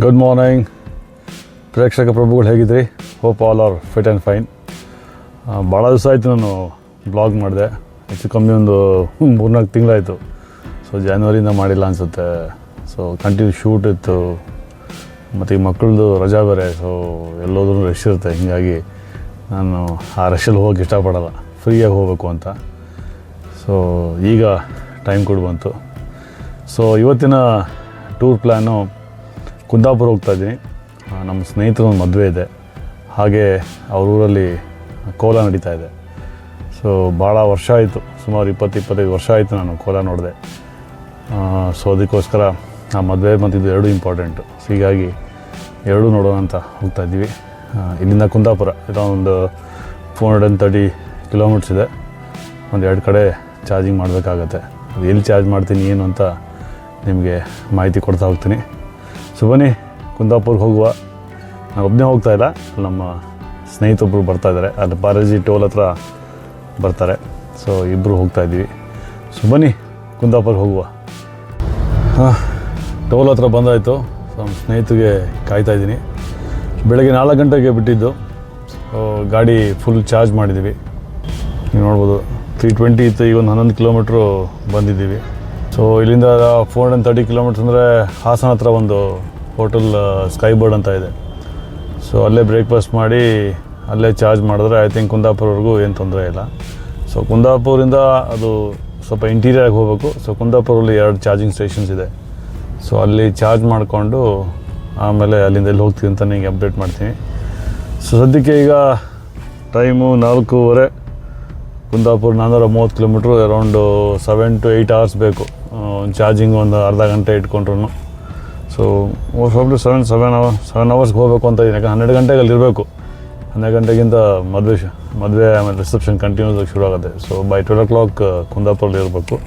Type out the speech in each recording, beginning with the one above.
Good morning ಪ್ರೇಕ್ಷಕ ಪ್ರಭುಗಳು, ಹೇಗಿದ್ರಿ? Hope all are fit and fine. ಭಾಳ ದಿವಸ ಆಯಿತು ನಾನು ಬ್ಲಾಗ್ ಮಾಡಿದೆ. ಹೆಚ್ಚು ಕಮ್ಮಿ ಒಂದು 3-4 ತಿಂಗಳಾಯಿತು. ಸೊ ಜಾನ್ವರಿಯಿಂದ ಮಾಡಿಲ್ಲ ಅನಿಸುತ್ತೆ. ಸೊ ಕಂಟಿನ್ಯೂ ಶೂಟ್ ಇತ್ತು, ಮತ್ತು ಈ ಮಕ್ಕಳದು ರಜಾ ಬೇರೆ. ಸೊ ಎಲ್ಲೋದ್ರೂ ರಶ್ ಇರುತ್ತೆ. ಹೀಗಾಗಿ ನಾನು ಆ ರಶಲ್ಲಿ ಹೋಗೋಕ್ಕೆ ಇಷ್ಟಪಡಲ್ಲ, ಫ್ರೀಯಾಗಿ ಹೋಗಬೇಕು ಅಂತ. ಸೊ ಈಗ ಟೈಮ್ ಕೂಡ ಬಂತು. ಸೊ ಇವತ್ತಿನ ಟೂರ್ ಪ್ಲ್ಯಾನು ಕುಂದಾಪುರ ಹೋಗ್ತಾಯಿದ್ದೀನಿ. ನಮ್ಮ ಸ್ನೇಹಿತರ ಒಂದು ಮದುವೆ ಇದೆ, ಹಾಗೆ ಅವ್ರ ಊರಲ್ಲಿ ಕೋಲ ನಡೀತಾ ಇದೆ. ಸೊ ಭಾಳ ವರ್ಷ ಆಯಿತು, ಸುಮಾರು 20-25 ವರ್ಷ ಆಯಿತು ನಾನು ಕೋಲ ನೋಡಿದೆ. ಸೊ ಅದಕ್ಕೋಸ್ಕರ ಆ ಮದುವೆ ಮತ್ತು ಇದು ಎರಡೂ ಇಂಪಾರ್ಟೆಂಟು. ಸೊ ಹೀಗಾಗಿ ಎರಡೂ ನೋಡೋಣ ಅಂತ ಹೋಗ್ತಾಯಿದ್ದೀವಿ. ಇಲ್ಲಿಂದ ಕುಂದಾಪುರ ಇದೊಂದು 430 ಕಿಲೋಮೀಟ್ರ್ಸ್ ಇದೆ. ಒಂದು 2 ಕಡೆ ಚಾರ್ಜಿಂಗ್ ಮಾಡಬೇಕಾಗತ್ತೆ. ಅದು ಎಲ್ಲಿ ಚಾರ್ಜ್ ಮಾಡ್ತೀನಿ ಏನು ಅಂತ ನಿಮಗೆ ಮಾಹಿತಿ ಕೊಡ್ತಾ ಹೋಗ್ತೀನಿ. ಸೊ ಬನ್ನಿ ಕುಂದಾಪುರ್ಗೆ ಹೋಗುವ. ನಾನು ಒಬ್ಬನೇ ಹೋಗ್ತಾಯಿಲ್ಲ, ನಮ್ಮ ಸ್ನೇಹಿತೊಬ್ಬರು ಬರ್ತಾಯಿದ್ದಾರೆ. ಅಲ್ಲಿ ಬಾಲಾಜಿ ಟೋಲ್ ಹತ್ರ ಬರ್ತಾರೆ. ಸೊ ಇಬ್ಬರು ಹೋಗ್ತಾಯಿದ್ದೀವಿ. ಸೊ ಬನ್ನಿ ಕುಂದಾಪುರ್ಗೆ ಹೋಗುವ. ಟೋಲ್ ಹತ್ರ ಬಂದಾಯಿತು. ಸೊ ನಮ್ಮ ಸ್ನೇಹಿತರಿಗೆ ಕಾಯ್ತಾಯಿದ್ದೀನಿ. ಬೆಳಗ್ಗೆ 4 ಗಂಟೆಗೆ ಬಿಟ್ಟಿದ್ದು. ಸೊ ಗಾಡಿ ಫುಲ್ ಚಾರ್ಜ್ ಮಾಡಿದ್ದೀವಿ. ನೀವು ನೋಡ್ಬೋದು 320 ಇತ್ತು, ಈಗ ಒಂದು 11 ಕಿಲೋಮೀಟ್ರು ಬಂದಿದ್ದೀವಿ. ಸೊ ಇಲ್ಲಿಂದ 430 ಕಿಲೋಮೀಟ್ರ್ಸ್ ಅಂದರೆ ಹಾಸನ ಹತ್ರ ಒಂದು ಹೋಟೆಲ್ ಸ್ಕೈ ಬರ್ಡ್ ಅಂತ ಇದೆ. ಸೊ ಅಲ್ಲೇ ಬ್ರೇಕ್ಫಾಸ್ಟ್ ಮಾಡಿ ಅಲ್ಲೇ ಚಾರ್ಜ್ ಮಾಡಿದ್ರೆ ಐ ಥಿಂಕ್ ಕುಂದಾಪುರವರೆಗೂ ಏನು ತೊಂದರೆ ಇಲ್ಲ. ಸೊ ಕುಂದಾಪುರದಿಂದ ಅದು ಸ್ವಲ್ಪ ಇಂಟೀರಿಯರ್ಗೆ ಹೋಗಬೇಕು. ಸೊ ಕುಂದಾಪುರಲ್ಲಿ 2 ಚಾರ್ಜಿಂಗ್ ಸ್ಟೇಷನ್ಸ್ ಇದೆ. ಸೊ ಅಲ್ಲಿ ಚಾರ್ಜ್ ಮಾಡಿಕೊಂಡು ಆಮೇಲೆ ಅಲ್ಲಿಂದ ಎಲ್ಲಿ ಹೋಗ್ತೀವಿ ಅಂತ ನಿಮಗೆ ಅಪ್ಡೇಟ್ ಮಾಡ್ತೀನಿ. ಸೊ ಸದ್ಯಕ್ಕೆ ಈಗ time 4:15. Kundapura 430 kilometre, around 7 to 8 hours ಬೇಕು ಒಂದು ಚಾರ್ಜಿಂಗ್. ಒಂದು ಅರ್ಧ ಗಂಟೆ ಇಟ್ಕೊಂಡ್ರು. ಸೊ ಪ್ರಾಬ್ಲಿ 7 hours ಹೋಗಬೇಕು ಅಂತ ಇದ್ದೀನಿ. ಯಾಕಂದ್ರೆ 12 ಗಂಟೆಗೆ ಅಲ್ಲಿ ಇರಬೇಕು. 12 ಗಂಟೆಗಿಂತ ಮದುವೆ ಆಮೇಲೆ ರಿಸೆಪ್ಷನ್ ಕಂಟಿನ್ಯೂಸ್ ಆಗಿ ಶುರು ಆಗುತ್ತೆ. ಸೊ ಬೈ 12 o'clock ಕುಂದಾಪುರಲ್ಲಿ ಇರಬೇಕು.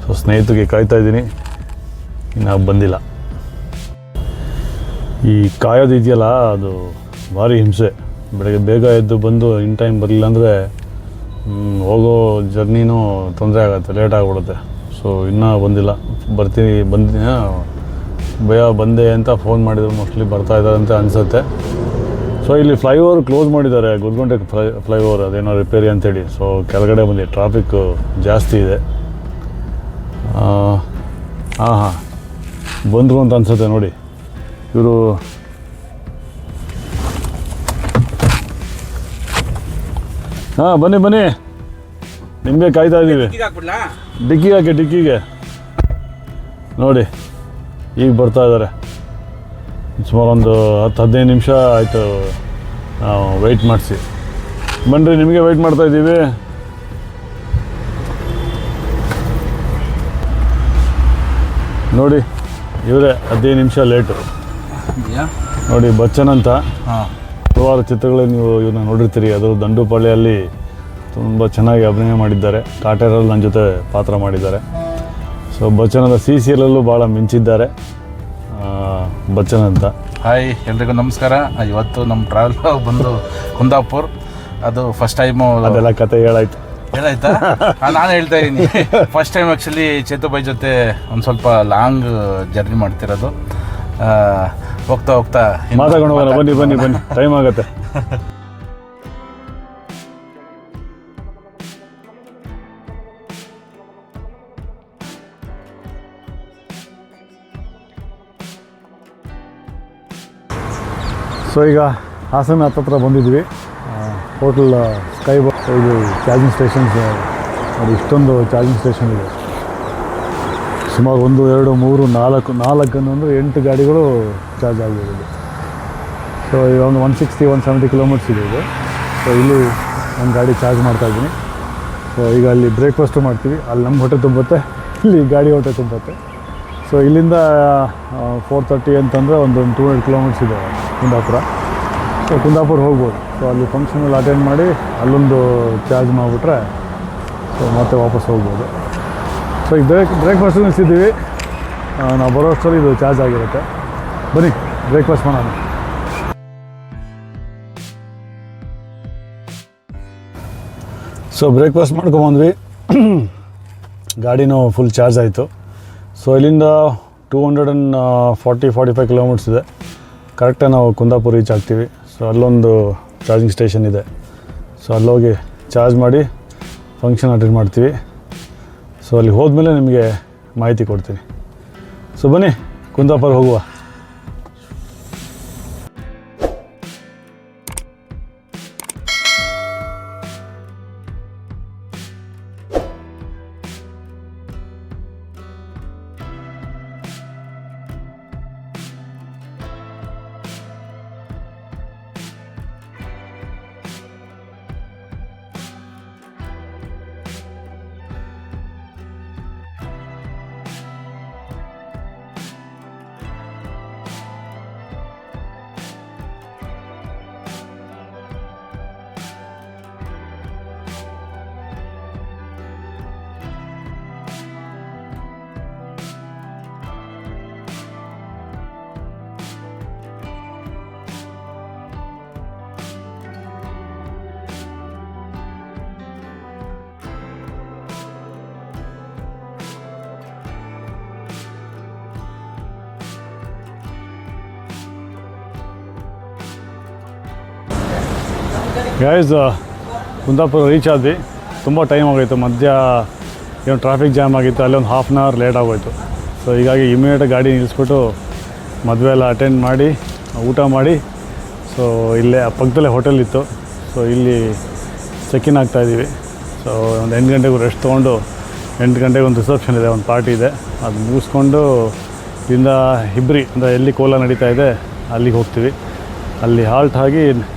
ಸೊ ಸ್ನೇಹಿತರಿಗೆ ಕಾಯ್ತಾ ಇದ್ದೀನಿ, ಇನ್ನು ಬಂದಿಲ್ಲ. ಈ ಕಾಯೋದು ಇದೆಯಲ್ಲ, ಅದು ಭಾರಿ ಹಿಂಸೆ. ಬೆಳಗ್ಗೆ ಬೇಗ ಎದ್ದು ಬಂದು ಇನ್ ಟೈಮ್ ಬರಲಿಲ್ಲ ಅಂದರೆ ಹೋಗೋ ಜರ್ನಿನೂ ತೊಂದರೆ ಆಗುತ್ತೆ, ಲೇಟ್ ಆಗಿಬಿಡುತ್ತೆ. ಸೊ ಇನ್ನೂ ಬಂದಿಲ್ಲ. ಬಂದಿದ್ದೀನಿ ಭಯ ಬಂದೆ ಅಂತ ಫೋನ್ ಮಾಡಿದ್ರು. ಮೋಸ್ಟ್ಲಿ ಬರ್ತಾಯಿದ್ದಾರೆ ಅಂತ ಅನಿಸುತ್ತೆ. ಸೊ ಇಲ್ಲಿ ಫ್ಲೈಓವರ್ ಕ್ಲೋಸ್ ಮಾಡಿದ್ದಾರೆ, ಗುಲ್ಗುಂಟೆ ಫ್ಲೈಓವರ್, ಅದೇನೋ ರಿಪೇರಿ ಅಂತೇಳಿ. ಸೊ ಕೆಳಗಡೆ ಬಂದು ಟ್ರಾಫಿಕ್ ಜಾಸ್ತಿ ಇದೆ. ಹಾಂ ಬಂದರು ಅಂತ ಅನಿಸುತ್ತೆ ನೋಡಿ ಇವರು. ಬನ್ನಿ ನಿಮಗೆ ಕಾಯ್ತಾ ಇದ್ದೀವಿ. ಡಿಕ್ಕಿಗೆ ನೋಡಿ ಈಗ ಬರ್ತಾ ಇದ್ದಾರೆ. ಸುಮಾರು ಒಂದು 10-15 ನಿಮಿಷ ಆಯಿತು ವೆಯ್ಟ್ ಮಾಡಿಸಿ. ಬನ್ನಿರಿ, ನಿಮಗೆ ವೆಯ್ಟ್ ಮಾಡ್ತಾ ಇದ್ದೀವಿ. ನೋಡಿ ಇವರೇ 15 ನಿಮಿಷ ಲೇಟು. ನೋಡಿ ಬಚ್ಚನ್ ಅಂತ ಹಲವಾರು ಚಿತ್ರಗಳಲ್ಲಿ ನೀವು ಇವ್ರನ್ನ ನೋಡಿರ್ತೀರಿ. ಅದು ದಂಡುಪಾಳ್ಯಲ್ಲಿ ತುಂಬ ಚೆನ್ನಾಗಿ ಅಭಿನಯ ಮಾಡಿದ್ದಾರೆ. ಕಾಟೇರಲ್ಲಿ ನನ್ನ ಜೊತೆ ಪಾತ್ರ ಮಾಡಿದ್ದಾರೆ. ಸೊ ಬಚ್ಚನದ CCLಲ್ಲೂ ಭಾಳ ಮಿಂಚಿದ್ದಾರೆ ಬಚ್ಚನ್ ಅಂತ. ಹಾಯ್ ಎಲ್ರಿಗೂ ನಮಸ್ಕಾರ. ಇವತ್ತು ನಮ್ಮ ಟ್ರಾವೆಲ್ ಬಂದು ಕುಂದಾಪುರ್. ಅದು ಫಸ್ಟ್ ಟೈಮು. ಅದೆಲ್ಲ ಕತೆ ಹೇಳಾಯ್ತಾ? ನಾನು ಹೇಳ್ತಾ ಇದ್ದೀನಿ. ಫಸ್ಟ್ ಟೈಮ್ ಆ್ಯಕ್ಚುಲಿ ಚೇತುಬಾಯಿ ಜೊತೆ ಒಂದು ಸ್ವಲ್ಪ ಲಾಂಗ್ ಜರ್ನಿ ಮಾಡ್ತಿರೋದು. ಹೋಗ್ತಾ ಮಾತಾಡ್ಕೊಂಡು ಹೋಗೋಣ. ಬನ್ನಿ ಟೈಮ್ ಆಗುತ್ತೆ. ಸೊ ಈಗ ಹಾಸನ ಹತ್ತತ್ರ ಬಂದಿದ್ವಿ. ಹೋಟೆಲ್ ಸ್ಕೈ ಬರ್ಡ್, ಇದು ಚಾರ್ಜಿಂಗ್ ಸ್ಟೇಷನ್ಸ್ ನೋಡಿ. ಇಷ್ಟೊಂದು ಚಾರ್ಜಿಂಗ್ ಸ್ಟೇಷನ್ ಇದೆ. ಸುಮಾರು 1, 2, 3, 4 ಅಂದರೆ 8 ಗಾಡಿಗಳು ಚಾರ್ಜ್ ಆಗಿರೋದು. ಸೊ ಈಗ ಒಂದು 160-170 ಕಿಲೋಮೀಟ್ರ್ಸ್ ಇದೆ ಇದು. ಸೊ ಇಲ್ಲಿ ಒಂದು ಗಾಡಿ ಚಾರ್ಜ್ ಮಾಡ್ತಾಯಿದ್ದೀನಿ. ಸೊ ಈಗ ಅಲ್ಲಿ ಬ್ರೇಕ್ಫಾಸ್ಟು ಮಾಡ್ತೀವಿ. ಅಲ್ಲಿ ನಮ್ಮ ಹೊಟ್ಟೆ ತುಂಬುತ್ತೆ, ಇಲ್ಲಿ ಗಾಡಿ ಹೊಟ್ಟೆ ತುಂಬುತ್ತೆ. ಸೊ ಇಲ್ಲಿಂದ 430 ಅಂತಂದರೆ ಒಂದು 200 ಕಿಲೋಮೀಟ್ರ್ಸ್ ಇದೆ ಕುಂದಾಪುರ. ಸೊ ಕುಂದಾಪುರ ಹೋಗ್ಬೋದು. ಸೊ ಅಲ್ಲಿ ಫಂಕ್ಷನಲ್ಲಿ ಅಟೆಂಡ್ ಮಾಡಿ ಅಲ್ಲೊಂದು ಚಾರ್ಜ್ ಮಾಡಿಬಿಟ್ರೆ ಸೊ ಮತ್ತೆ ವಾಪಸ್ ಹೋಗ್ಬೋದು. ಸೊ ಈಗ ಬ್ರೇಕ್ಫಾಸ್ಟು ನಿಲ್ಸಿದ್ದೀವಿ. ನಾವು ಬರೋ ಅಷ್ಟರಲ್ಲಿ ಇದು ಚಾರ್ಜ್ ಆಗಿರುತ್ತೆ. ಬನ್ನಿ ಬ್ರೇಕ್ಫಾಸ್ಟ್ ಮಾಡೋಣ. ಸೊ ಬ್ರೇಕ್ಫಾಸ್ಟ್ ಮಾಡ್ಕೊಂಬಂದ್ವಿ. ಗಾಡಿನೂ ಫುಲ್ ಚಾರ್ಜ್ ಆಯಿತು. ಸೊ ಇಲ್ಲಿಂದ 245 ಕಿಲೋಮೀಟರ್ಸ್ ಇದೆ. ಕರೆಕ್ಟಾಗಿ ನಾವು ಕುಂದಾಪುರ ರೀಚ್ ಆಗ್ತೀವಿ. ಸೊ ಅಲ್ಲೊಂದು ಚಾರ್ಜಿಂಗ್ ಸ್ಟೇಷನ್ ಇದೆ. ಸೊ ಅಲ್ಲೋಗಿ ಚಾರ್ಜ್ ಮಾಡಿ ಫಂಕ್ಷನ್ ಅಟೆಂಡ್ ಮಾಡ್ತೀವಿ. ಸೊ ಅಲ್ಲಿ ಹೋದ್ಮೇಲೆ ನಿಮಗೆ ಮಾಹಿತಿ ಕೊಡ್ತೀನಿ. ಸೊ ಬನ್ನಿ ಕುಂದಾಪುರ ಹೋಗುವ. ಗೈಸ್ ಕುಂದಾಪುರ ರೀಚ್ ಆದ್ವಿ. ತುಂಬ ಟೈಮ್ ಆಗೋಯ್ತು. ಮಧ್ಯ ಏನು ಟ್ರಾಫಿಕ್ ಜಾಮ್ ಆಗಿತ್ತು, ಅಲ್ಲಿ ಒಂದು ಹಾಫ್ ಆನ್ ಅವರ್ ಲೇಟ್ ಆಗೋಯ್ತು. ಸೊ ಹೀಗಾಗಿ ಇಮಿಡಿಯೇಟಾಗಿ ಗಾಡಿ ನಿಲ್ಲಿಸ್ಬಿಟ್ಟು ಮದುವೆ ಎಲ್ಲ ಅಟೆಂಡ್ ಮಾಡಿ ಊಟ ಮಾಡಿ, ಸೊ ಇಲ್ಲೇ ಪಕ್ಕದಲ್ಲೇ ಹೋಟೆಲ್ ಇತ್ತು. ಸೊ ಇಲ್ಲಿ ಚೆಕ್-ಇನ್ ಆಗ್ತಾಯಿದ್ದೀವಿ. ಸೊ ಒಂದು 8 ಗಂಟೆಗೂ ರೆಸ್ಟ್ ತೊಗೊಂಡು 8 ಗಂಟೆಗೆ ಒಂದು ರಿಸೆಪ್ಷನ್ ಇದೆ, ಒಂದು ಪಾರ್ಟಿ ಇದೆ. ಅದು ಮುಗಿಸ್ಕೊಂಡು ಇಲ್ಲಿಂದ ಹಿಬ್ರಿ ಅಂದರೆ ಎಲ್ಲಿ ಕೋಲ ನಡೀತಾ ಇದೆ ಅಲ್ಲಿಗೆ ಹೋಗ್ತೀವಿ. ಅಲ್ಲಿ ಹಾಲ್ಟ್ ಆಗಿ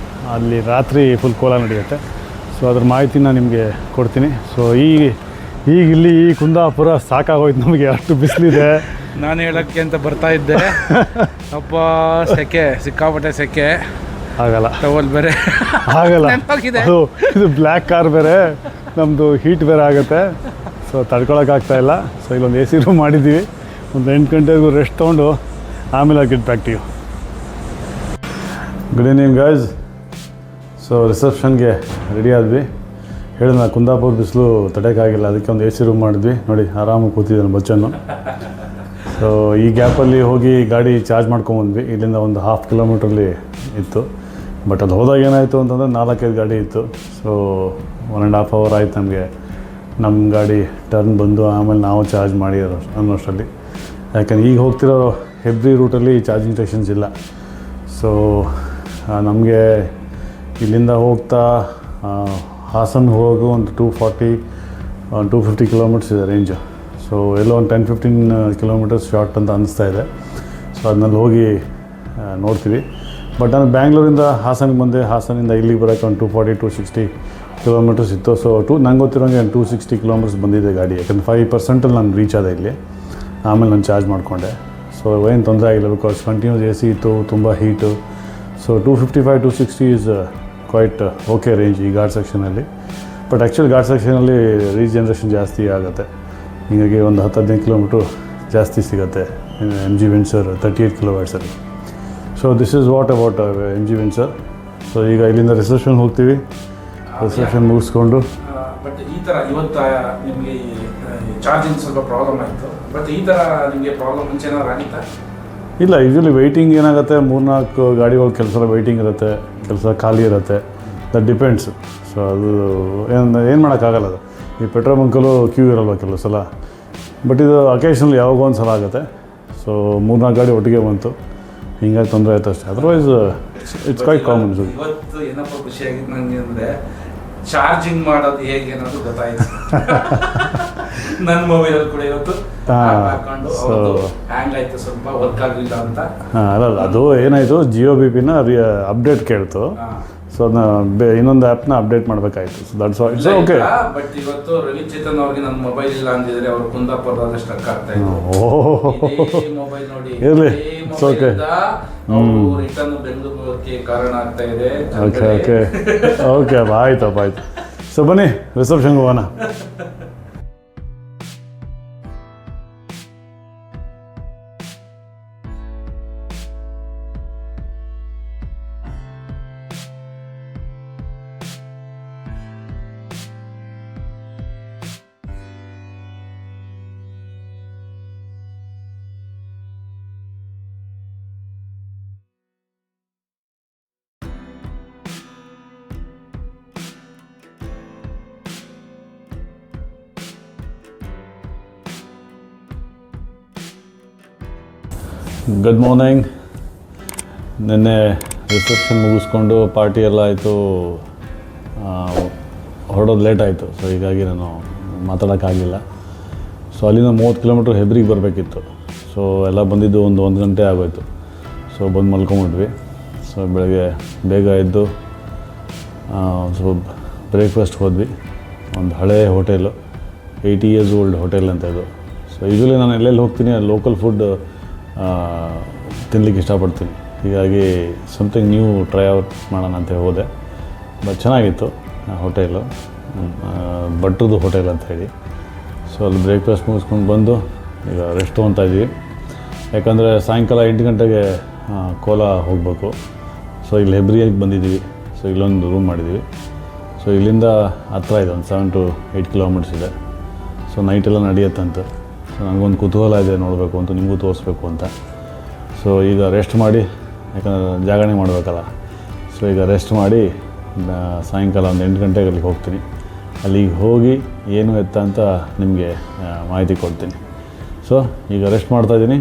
ಅಲ್ಲಿ ರಾತ್ರಿ ಫುಲ್ ಕೋಲ ನಡೆಯುತ್ತೆ. ಸೊ ಅದ್ರ ಮಾಹಿತಿನ ನಿಮಗೆ ಕೊಡ್ತೀನಿ. ಸೊ ಈಗ ಇಲ್ಲಿ ಈ ಕುಂದಾಪುರ ಸಾಕಾಗೋಯ್ತು ನಮಗೆ, ಅಷ್ಟು ಬಿಸಿಲಿದೆ. ನಾನು ಹೇಳೋಕ್ಕೆ ಅಂತ ಬರ್ತಾ ಇದ್ದೆ, ಅಪ್ಪ ಸೆಕೆ, ಸಿಕ್ಕಾಪಟ್ಟೆ ಸೆಕೆ. ಆಗಲ್ಲ, ಟವಲ್ ಬೇರೆ ಆಗಲ್ಲ. ಅದು ಇದು ಬ್ಲ್ಯಾಕ್ ಕಾರ್ ಬೇರೆ, ನಮ್ಮದು ಹೀಟ್ ಬೇರೆ ಆಗುತ್ತೆ. ಸೊ ತಡ್ಕೊಳಕ್ಕಾಗ್ತಾಯಿಲ್ಲ. ಸೊ ಇಲ್ಲೊಂದು AC ರೂಮ್ ಮಾಡಿದ್ದೀವಿ. ಒಂದು 8 ಗಂಟೆಗೂ ರೆಸ್ಟ್ ತೊಗೊಂಡು ಆಮೇಲೆ get back to you. Good evening guys. So ರಿಸೆಪ್ಷನ್ಗೆ ರೆಡಿ ಆದ್ವಿ. ಹೇಳಿದ್ನ ಕುಂದಾಪುರ ಬಿಸಿಲು ತಡೆಯೋಕ್ಕಾಗಿಲ್ಲ, ಅದಕ್ಕೆ ಒಂದು AC ರೂಮ್ ಮಾಡಿದ್ವಿ. ನೋಡಿ ಆರಾಮಾಗಿ ಕೂತಿದ್ದಾನೆ ಬಚ್ಚನ್ನು. ಸೊ ಈ ಗ್ಯಾಪಲ್ಲಿ ಹೋಗಿ ಗಾಡಿ ಚಾರ್ಜ್ ಮಾಡ್ಕೊಂಬಂದ್ವಿ. ಇಲ್ಲಿಂದ ಒಂದು 1/2 ಕಿಲೋಮೀಟ್ರಲ್ಲಿ ಇತ್ತು. ಬಟ್ ಅಲ್ಲಿ ಹೋದಾಗ ಏನಾಯಿತು ಅಂತಂದರೆ 4-5 ಗಾಡಿ ಇತ್ತು. ಸೊ 1.5 ಅವರ್ ಆಯ್ತು ನಮಗೆ ನಮ್ಮ ಗಾಡಿ ಟರ್ನ್ ಬಂದು, ಆಮೇಲೆ ನಾವು ಚಾರ್ಜ್ ಮಾಡಿ ಅನ್ನೋಷ್ಟರಲ್ಲಿ. ಯಾಕಂದ್ರೆ ಈಗ ಹೋಗ್ತಿರೋ ಹೆಬ್ರಿ ರೂಟಲ್ಲಿ ಚಾರ್ಜಿಂಗ್ ಸ್ಟೇಷನ್ಸ್ ಇಲ್ಲ. ಸೊ ನಮಗೆ ಇಲ್ಲಿಂದ ಹೋಗ್ತಾ ಹಾಸನ್ಗೆ ಹೋಗು ಒಂದು 250 ಕಿಲೋಮೀಟರ್ಸ್ ಇದೆ ರೇಂಜು. ಸೊ ಎಲ್ಲೋ ಒಂದು 10-15 ಕಿಲೋಮೀಟರ್ಸ್ ಶಾರ್ಟ್ ಅಂತ ಅನ್ನಿಸ್ತಾ ಇದೆ. ಸೊ ಅದನ್ನಲ್ಲಿ ಹೋಗಿ ನೋಡ್ತೀವಿ. ಬಟ್ ನಾನು ಬ್ಯಾಂಗ್ಳೂರಿಂದ ಹಾಸನ್ಗೆ ಬಂದೆ. ಹಾಸನಿಂದ ಇಲ್ಲಿಗೆ ಬರೋಕ್ಕೆ ಒಂದು 240-260 ಕಿಲೋಮೀಟರ್ಸ್ ಇತ್ತು. ಸೊ ನಂಗೆ ಗೊತ್ತಿರೋಂಗೆ 260 ಕಿಲೋಮೀಟರ್ಸ್ ಬಂದಿದೆ ಗಾಡಿ. ಯಾಕಂದ್ರೆ 5% ನಾನು ರೀಚ್ ಆದೆ ಇಲ್ಲಿ. ಆಮೇಲೆ ನಾನು ಚಾರ್ಜ್ ಮಾಡಿಕೊಂಡೆ. ಸೊ ಏನು ತೊಂದರೆ ಆಗಿಲ್ಲ, ಬಿಕಾಸ್ ಕಂಟಿನ್ಯೂಸ್ AC ಇತ್ತು, ತುಂಬ heat. So 255-260 is quite okay range ಈ ಘಾಟ್ ಸೆಕ್ಷನಲ್ಲಿ. ಬಟ್ ಆ್ಯಕ್ಚುಲಿ ಘಾಟ್ ಸೆಕ್ಷನಲ್ಲಿ ರೀಜನ್ರೇಷನ್ ಜಾಸ್ತಿ ಆಗುತ್ತೆ. ಹೀಗಾಗಿ ಒಂದು 10-15 ಕಿಲೋಮೀಟ್ರು ಜಾಸ್ತಿ ಸಿಗುತ್ತೆ MG Venture 38 ಕಿಲೋವ್ಯಾಟ್ಸಲ್ಲಿ. So this is what about MG Venture. So ಈಗ ಇಲ್ಲಿಂದ ರಿಸೆಪ್ಷನ್ ಹೋಗ್ತೀವಿ. ರಿಸೆಪ್ಷನ್ ಮುಗಿಸ್ಕೊಂಡು ಬಟ್ ಈ ಥರ ಇವತ್ತು ನಿಮಗೆ ಚಾರ್ಜಿಂಗ್ ಸ್ವಲ್ಪ ಪ್ರಾಬ್ಲಮ್ ಆಯಿತು. ಬಟ್ ಈ ಥರ ನಿಮಗೆ ಪ್ರಾಬ್ಲಮ್ ಮುಂಚೆ ಏನಾದ್ರು ಆಗಿತ್ತಾ? ಇಲ್ಲ, ಯೂಶ್ವಲಿ ವೆಯ್ಟಿಂಗ್ ಏನಾಗುತ್ತೆ, 3-4 ಗಾಡಿಗಳು ಕೆಲಸ ವೆಯ್ಟಿಂಗ್ ಇರುತ್ತೆ, ಕೆಲಸ ಖಾಲಿ ಇರುತ್ತೆ. That depends. ಸೊ ಅದು ಏನು ಮಾಡೋಕ್ಕಾಗಲ್ಲ. ಅದು ಈ ಪೆಟ್ರೋಲ್ ಬಂಕಲ್ಲೂ ಕ್ಯೂ ಇರಲ್ವ ಕೆಲವು ಸಲ. ಬಟ್ ಇದು ಅಕೇಷನಲ್ಲಿ ಯಾವಾಗೋ ಒಂದು ಸಲ ಆಗುತ್ತೆ. ಸೊ 3-4 ಗಾಡಿ ಒಟ್ಟಿಗೆ ಬಂತು, ಹಿಂಗಾಗಿ ತೊಂದರೆ ಆಯ್ತು ಅಷ್ಟೇ. Otherwise it's quite common. ಇವತ್ತು ಏನಪ್ಪ ಖುಷಿಯಾಗಿತ್ತು ನನಗೆ ಅಂದರೆ ಚಾರ್ಜಿಂಗ್ ಮಾಡೋದು ಹೇಗೆ ಅನ್ನೋದು ಗೊತ್ತಾಯಿತು. ನನ್ನ ಮೊಬೈಲಲ್ಲಿ ಕೂಡ ಇವತ್ತು ಹಾಕೊಂಡು ಹ್ಯಾಂಗ್ ಆಯಿತು, ಸ್ವಲ್ಪ ವರ್ಕ್ ಆಗಲಿಲ್ಲ ಅಂತ. ಅಲ್ಲ, ಅದು ಏನಾಯಿತು, ಜಿಯೋ BPನ ಅಪ್ಡೇಟ್ ಕೇಳ್ತು. ಸೊ ಅದನ್ನ ಇನ್ನೊಂದು ಆ್ಯಪ್ನ ಅಪ್ಡೇಟ್ ಮಾಡಬೇಕಾಯಿತು. So that's it's okay. But ಇವತ್ತು ರವಿಚೇತನ್ ಅವ್ರಿಗೆ ನನ್ನ ಮೊಬೈಲ್ ಇಲ್ಲ ಅಂದಿದ್ರೆ ಅವರು ಕುಂದಾಪುರದಲ್ಲಿ ಸ್ಟಕ್ ಆಗ್ತಾ ಇದ್ರು. ಮೊಬೈಲ್ ನೋಡಿ ಇರಲಿ, ಇಟ್ಸ್ ಓಕೆ. ರಿಟರ್ನ್ ಬೆಂಗಳೂರಿಗೆ ಕಾರಣ ಆಗ್ತಾ ಇದೆ. ಓಕೆ ಓಕೆ ಓಕೆ ಆಯ್ತಪ್ಪ, ಆಯ್ತು. ಸೊ ಬನ್ನಿ ರಿಸೆಪ್ಷನ್ಗೆ ಹೋಗೋಣ. Good morning. ನಿನ್ನೆ ರಿಸೆಪ್ಷನ್ ಮುಗಿಸ್ಕೊಂಡು ಪಾರ್ಟಿ ಎಲ್ಲ ಆಯಿತು, ಹೊರಡೋದು ಲೇಟ್ ಆಯಿತು. ಸೊ ಹೀಗಾಗಿ ನಾನು ಮಾತಾಡೋಕ್ಕಾಗಲಿಲ್ಲ. ಸೊ ಅಲ್ಲಿಂದ 30 ಕಿಲೋಮೀಟ್ರ್ ಹೆಬ್ರಿಗೆ ಬರಬೇಕಿತ್ತು. ಸೊ ಎಲ್ಲ ಬಂದಿದ್ದು ಒಂದು ಗಂಟೆ ಆಗೋಯ್ತು. ಸೊ ಬಂದು ಮಲ್ಕೊಂಬಿಟ್ವಿ. ಸೊ ಬೆಳಗ್ಗೆ ಬೇಗ ಎದ್ದು ಸ್ವಲ್ಪ ಬ್ರೇಕ್ಫಾಸ್ಟ್ ಹೋದ್ವಿ. ಒಂದು ಹಳೇ ಹೋಟೆಲು, 80 years ಓಲ್ಡ್ ಹೋಟೆಲ್ ಅಂತ ಇದು. ಸೊ ಯೂಶ್ವಲಿ ನಾನು ಎಲ್ಲೆಲ್ಲಿ ಹೋಗ್ತೀನಿ ಲೋಕಲ್ ಫುಡ್ ತಿನ್ನಲಿಕ್ಕೆ ಇಷ್ಟಪಡ್ತೀನಿ. ಹೀಗಾಗಿ ಸಮಥಿಂಗ್ ನ್ಯೂ ಟ್ರೈ ಔಟ್ ಮಾಡೋಣ ಅಂತ ಹೋದೆ. ಬಟ್ ಚೆನ್ನಾಗಿತ್ತು ಹೋಟೆಲು, ಭಟ್ರದ್ದು ಹೋಟೆಲ್ ಅಂತ ಹೇಳಿ. ಸೊ ಅಲ್ಲಿ ಬ್ರೇಕ್ಫಾಸ್ಟ್ ಮುಗಿಸ್ಕೊಂಡು ಬಂದು ಈಗ ರೆಸ್ಟ್ ತೊಗೊತಾ ಇದ್ವಿ. ಯಾಕಂದರೆ ಸಾಯಂಕಾಲ 8 ಗಂಟೆಗೆ ಕೋಲ ಹೋಗಬೇಕು. ಸೊ ಇಲ್ಲಿ ಹೆಬ್ರಿಯಾಗಿ ಬಂದಿದ್ದೀವಿ. ಸೊ ಇಲ್ಲೊಂದು ರೂಮ್ ಮಾಡಿದ್ದೀವಿ. ಸೊ ಇಲ್ಲಿಂದ ಹತ್ರ ಇದೆ, ಒಂದು 7 to 8 kilometers ಇದೆ. ಸೊ ನೈಟೆಲ್ಲ ನಡೆಯುತ್ತಂತ. ಸೊ ನನಗೊಂದು ಕುತೂಹಲ ಇದೆ ನೋಡಬೇಕು ಅಂತ, ನಿಮಗೂ ತೋರಿಸ್ಬೇಕು ಅಂತ. ಸೊ ಈಗ ರೆಸ್ಟ್ ಮಾಡಿ, ಯಾಕಂದರೆ ಜಾಗರಣೆ ಮಾಡಬೇಕಲ್ಲ. ಸೊ ಈಗ ರೆಸ್ಟ್ ಮಾಡಿ ಸಾಯಂಕಾಲ ಒಂದು 8 ಗಂಟೆಗೆ ಅಲ್ಲಿಗೆ ಹೋಗ್ತೀನಿ. ಅಲ್ಲಿಗೆ ಹೋಗಿ ಏನು ಎತ್ತ ಅಂತ ನಿಮಗೆ ಮಾಹಿತಿ ಕೊಡ್ತೀನಿ. ಸೊ ಈಗ ರೆಸ್ಟ್ ಮಾಡ್ತಾಯಿದ್ದೀನಿ.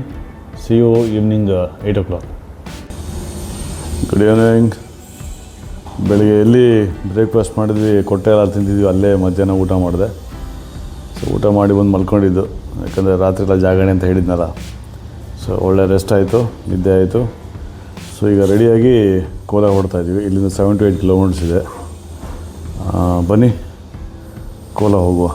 See you evening 8 o'clock. Good evening. ಬೆಳಿಗ್ಗೆ ಎಲ್ಲಿ ಬ್ರೇಕ್ಫಾಸ್ಟ್ ಮಾಡಿದ್ವಿ, ಕೊಟ್ಟೆ ಎಲ್ಲ ತಿಂದಿದ್ವಿ, ಅಲ್ಲೇ ಮಧ್ಯಾಹ್ನ ಊಟ ಮಾಡಿದೆ. ಸೊ ಊಟ ಮಾಡಿ ಬಂದು ಮಲ್ಕೊಂಡಿದ್ದು, ಯಾಕಂದರೆ ರಾತ್ರಿ ಎಲ್ಲ ಜಾಗರಣೆ ಅಂತ ಹೇಳಿದ್ನಲ್ಲ. ಸೊ ಒಳ್ಳೆ ರೆಸ್ಟ್ ಆಯಿತು, ನಿದ್ದೆ ಆಯಿತು. ಸೊ ಈಗ ರೆಡಿಯಾಗಿ ಕೋಲಾರ ಹೊಡ್ತಾಯಿದ್ದೀವಿ. ಇಲ್ಲಿಂದ 7 to 8 kilometers ಇದೆ. ಬನ್ನಿ ಕೋಲಾರ ಹೋಗುವ.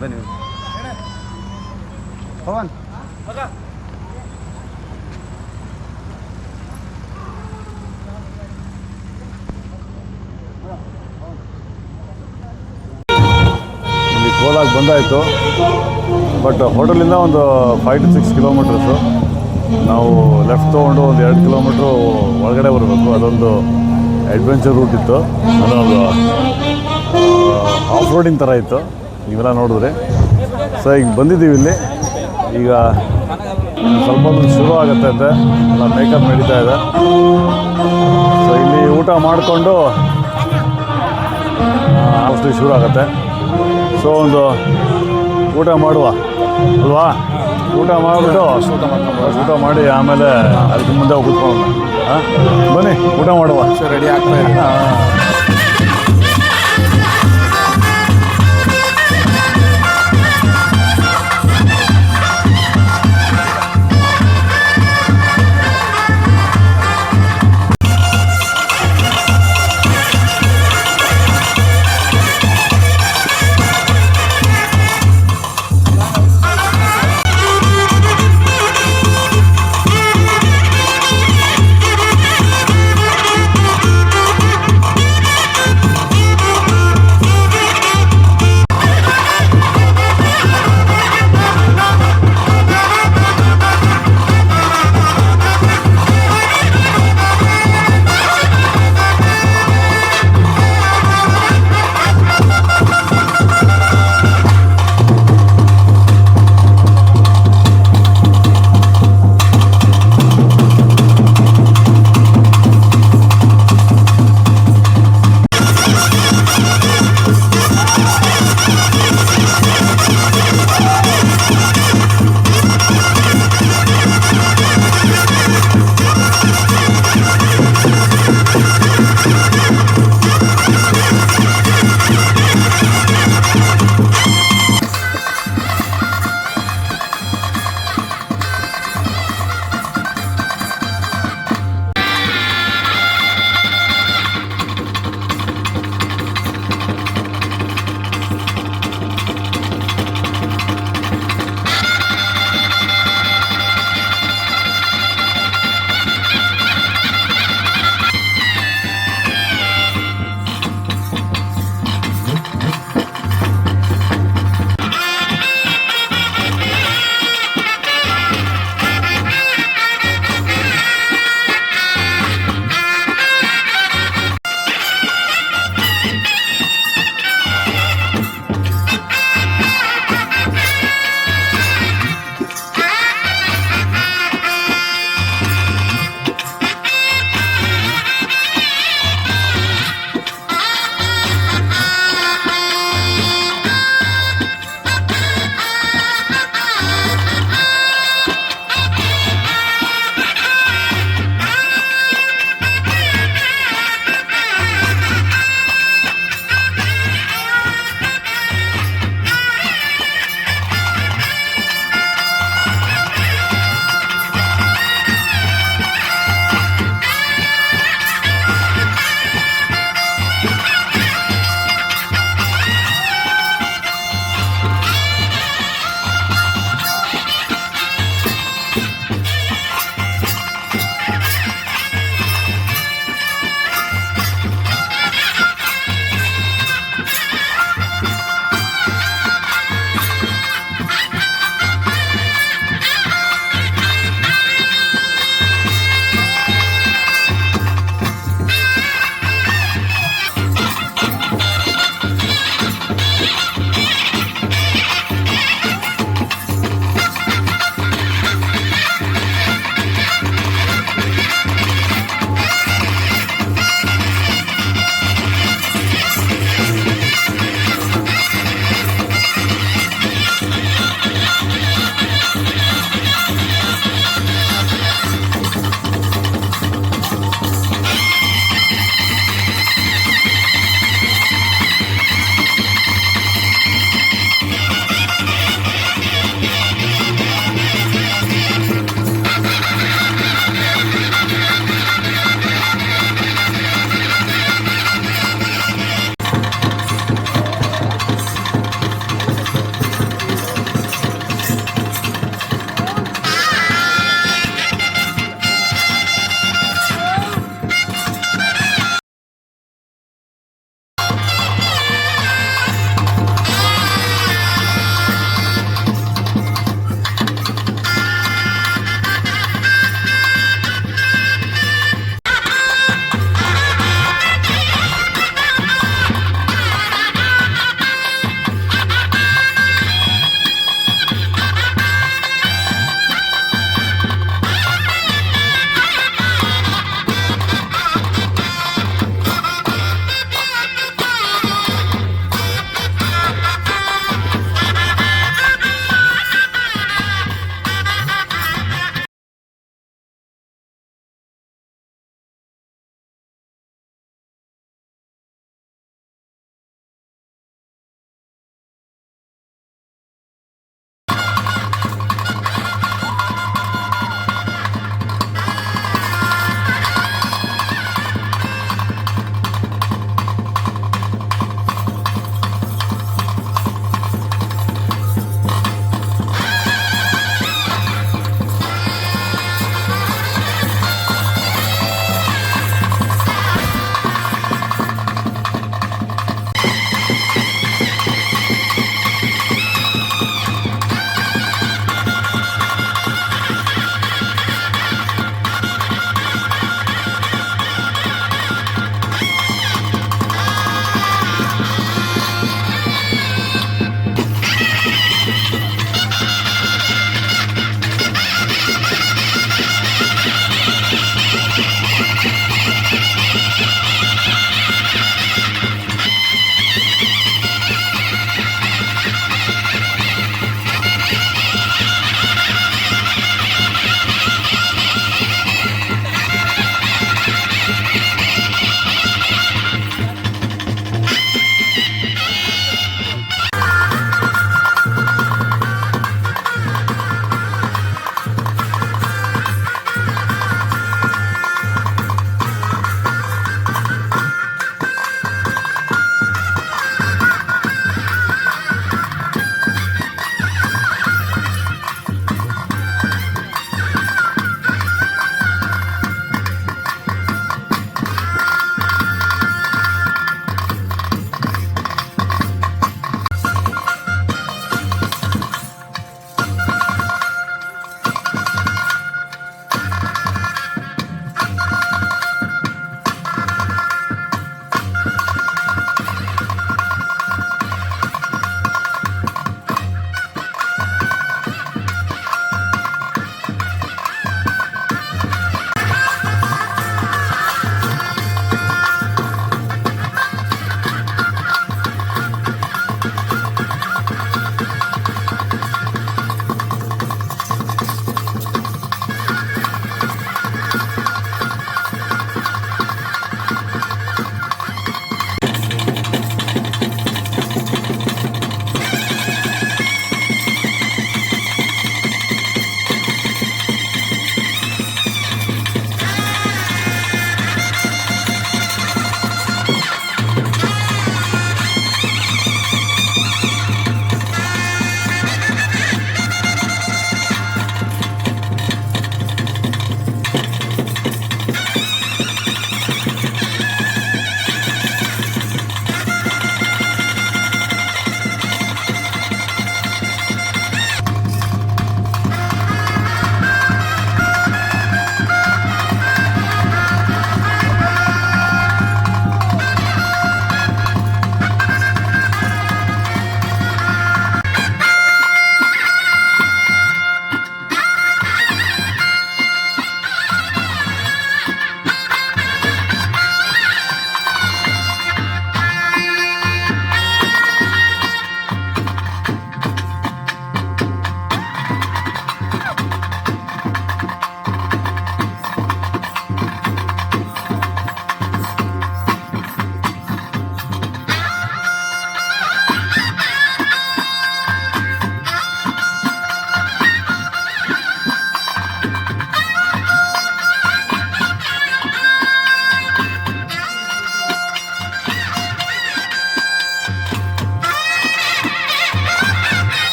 ಬನ್ನಿ ಪವನ್. ಇಲ್ಲಿ ಕೋಲಾರ ಬಂದಾಯಿತು. ಬಟ್ ಹೋಟೆಲಿಂದ ಒಂದು 5 to 6 kilometers. ನಾವು ಲೆಫ್ಟ್ ತೊಗೊಂಡು ಒಂದು 2 kilometer ಒಳಗಡೆ ಬರಬೇಕು. ಅದೊಂದು ಅಡ್ವೆಂಚರ್ ರೂಟ್ ಇತ್ತು. ಅದೊಂದು ಆಫ್ ರೋಡಿಂಗ್ ಥರ ಇತ್ತು. ಇವೆಲ್ಲ ನೋಡಿದ್ರೆ ಸೊ ಈಗ ಬಂದಿದ್ದೀವಿ ಇಲ್ಲಿ. ಈಗ ಸ್ವಲ್ಪ ಶುರು ಆಗುತ್ತೆ ಅಂತೆ, ಎಲ್ಲ ಮೇಕಪ್ ನಡೀತಾ ಇದೆ. ಸೊ ಇಲ್ಲಿ ಊಟ ಮಾಡಿಕೊಂಡು ಅಷ್ಟು ಶುರು ಆಗುತ್ತೆ. ಸೊ ಒಂದು ಊಟ ಮಾಡುವ ಅಲ್ವಾ? ಊಟ ಮಾಡಿಬಿಟ್ಟು ಊಟ ಮಾಡಿ ಆಮೇಲೆ ಅದಕ್ಕೆ ಮುಂದೆ ಕೂತ್ಕೊಳ್ಳೋಣ. ಬನ್ನಿ ಊಟ ಮಾಡುವ. ರೆಡಿ ಆಗ್ತಾ ಇದೆ.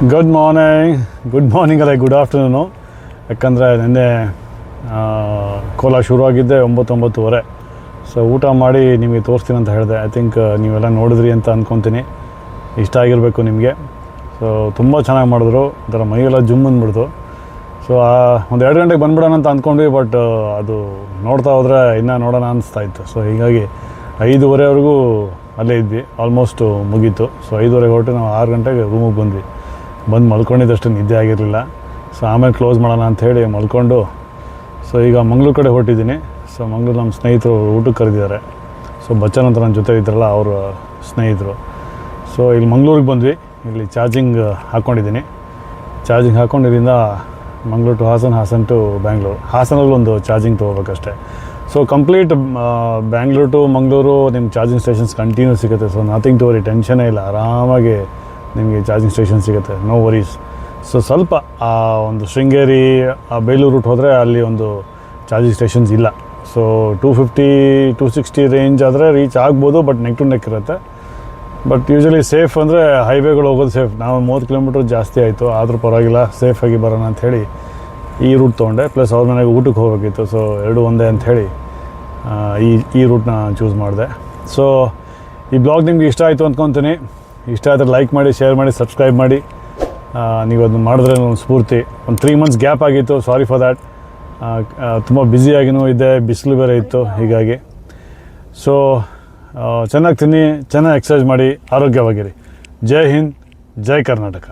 ಗುಡ್ ಮಾರ್ನಿಂಗ್ ಅಲ್ಲ ಗುಡ್ ಆಫ್ಟರ್ನೂನು. ಯಾಕಂದರೆ ನಿನ್ನೆ ಕೋಲ ಶುರುವಾಗಿದ್ದೆ 9:30. ಸೊ ಊಟ ಮಾಡಿ ನಿಮಗೆ ತೋರಿಸ್ತೀನಿ ಅಂತ ಹೇಳಿದೆ. ಐ ಥಿಂಕ್ ನೀವೆಲ್ಲ ನೋಡಿದ್ರಿ ಅಂತ ಅಂದ್ಕೊತೀನಿ. ಇಷ್ಟ ಆಗಿರಬೇಕು ನಿಮಗೆ. ಸೊ ತುಂಬ ಚೆನ್ನಾಗಿ ಮಾಡಿದ್ರು, ಒಂಥರ ಮೈಯೆಲ್ಲ ಜುಮ್ ಅಂದ್ಬಿಡ್ತು. ಸೊ ಒಂದು 2 ಗಂಟೆಗೆ ಬಂದ್ಬಿಡೋಣ ಅಂತ ಅಂದ್ಕೊಂಡ್ವಿ, ಬಟ್ ಅದು ನೋಡ್ತಾ ಹೋದರೆ ಇನ್ನೂ ನೋಡೋಣ ಅನಿಸ್ತಾ ಇತ್ತು. ಸೊ ಹೀಗಾಗಿ 5:30ವರೆಗೂ ಅಲ್ಲೇ ಇದ್ವಿ, ಆಲ್ಮೋಸ್ಟ್ ಮುಗೀತು. ಸೊ 5:30 ಹೊರಟು ನಾವು 6 ಗಂಟೆಗೆ ರೂಮಿಗೆ ಬಂದು ಮಲ್ಕೊಂಡಿದ್ದಷ್ಟು ನಿದ್ದೆ ಆಗಿರಲಿಲ್ಲ. ಸೊ ಆಮೇಲೆ ಕ್ಲೋಸ್ ಮಾಡೋಣ ಅಂಥೇಳಿ ಮಲ್ಕೊಂಡು, ಸೊ ಈಗ ಮಂಗಳೂರು ಕಡೆ ಹೊರಟಿದ್ದೀನಿ. ಸೊ ಮಂಗಳೂರು ನಮ್ಮ ಸ್ನೇಹಿತರು ಊಟಕ್ಕೆ ಕರೆದಿದ್ದಾರೆ. ಸೊ ಬಚ್ಚನ್ ಅಂತ ನನ್ನ ಜೊತೆ ಇದ್ರಲ್ಲ ಅವ್ರ ಸ್ನೇಹಿತರು. ಸೊ ಇಲ್ಲಿ ಮಂಗಳೂರಿಗೆ ಬಂದ್ವಿ. ಇಲ್ಲಿ ಚಾರ್ಜಿಂಗ್ ಹಾಕ್ಕೊಂಡಿದ್ದೀನಿ. ಚಾರ್ಜಿಂಗ್ ಹಾಕ್ಕೊಂಡು ಇಲ್ಲಿಂದ ಮಂಗಳೂರು ಟು ಹಾಸನ್ ಟು ಬ್ಯಾಂಗ್ಳೂರು. ಹಾಸನಲ್ಲಿ ಒಂದು ಚಾರ್ಜಿಂಗ್ ತೊಗೋಬೇಕಷ್ಟೆ. So complete Bangalore to Mangaluru ನಿಮ್ಮ ಚಾರ್ಜಿಂಗ್ ಸ್ಟೇಷನ್ಸ್ ಕಂಟಿನ್ಯೂ ಸಿಗುತ್ತೆ. ಸೊ ನಥಿಂಗ್ ಟು ವರಿ, ಟೆನ್ಷನೇ ಇಲ್ಲ, ಆರಾಮಾಗಿ ನಿಮಗೆ ಚಾರ್ಜಿಂಗ್ ಸ್ಟೇಷನ್ ಸಿಗುತ್ತೆ, ನೋ ವರೀಸ್. ಸೊ ಸ್ವಲ್ಪ ಆ ಒಂದು ಶೃಂಗೇರಿ ಬೇಲೂರು ರೂಟ್ ಹೋದರೆ ಅಲ್ಲಿ ಒಂದು ಚಾರ್ಜಿಂಗ್ ಸ್ಟೇಷನ್ಸ್ ಇಲ್ಲ. ಸೊ 250-260 ರೇಂಜ್ ಆದರೆ ರೀಚ್ ಆಗ್ಬೋದು, ಬಟ್ ನೆಕ್ ಟು ನೆಕ್ ಇರುತ್ತೆ. ಬಟ್ ಯೂಶ್ವಲಿ ಸೇಫ್ ಅಂದರೆ ಹೈವೇಗಳು ಹೋಗೋದು ಸೇಫ್. ನಾವು 30 ಕಿಲೋಮೀಟ್ರ್ ಜಾಸ್ತಿ ಆಯಿತು, ಆದರೂ ಪರವಾಗಿಲ್ಲ, ಸೇಫಾಗಿ ಬರೋಣ ಅಂಥೇಳಿ ಈ ರೂಟ್ ತೊಗೊಂಡೆ. ಪ್ಲಸ್ ಅವ್ರ ಮನೆಗೆ ಊಟಕ್ಕೆ ಹೋಗಬೇಕಿತ್ತು. ಸೊ 2 ಒಂದೇ ಅಂಥೇಳಿ ಈ ರೂಟ್ನ ಚೂಸ್ ಮಾಡಿದೆ. ಸೊ ಈ ಬ್ಲಾಗ್ ನಿಮ್ಗೆ ಇಷ್ಟ ಆಯಿತು ಅಂದ್ಕೊತೀನಿ. ಇಷ್ಟ ಆದರೆ ಲೈಕ್ ಮಾಡಿ, ಶೇರ್ ಮಾಡಿ, ಸಬ್ಸ್ಕ್ರೈಬ್ ಮಾಡಿ. ನೀವು ಅದನ್ನು ಮಾಡಿದ್ರೆ ಒಂದು ಸ್ಫೂರ್ತಿ. ಒಂದು 3 ಮಂತ್ಸ್ ಗ್ಯಾಪ್ ಆಗಿತ್ತು, ಸಾರಿ ಫಾರ್ ದ್ಯಾಟ್. ತುಂಬ ಬ್ಯುಸಿಯಾಗಿನೂ ಇದ್ದೆ, ಬಿಸಿಲು ಬೇರೆ ಇತ್ತು, ಹೀಗಾಗಿ. ಸೊ ಚೆನ್ನಾಗಿ ತಿನ್ನಿ, ಚೆನ್ನಾಗಿ ಎಕ್ಸಸೈಸ್ ಮಾಡಿ, ಆರೋಗ್ಯವಾಗಿರಿ. ಜೈ ಹಿಂದ್, ಜೈ ಕರ್ನಾಟಕ.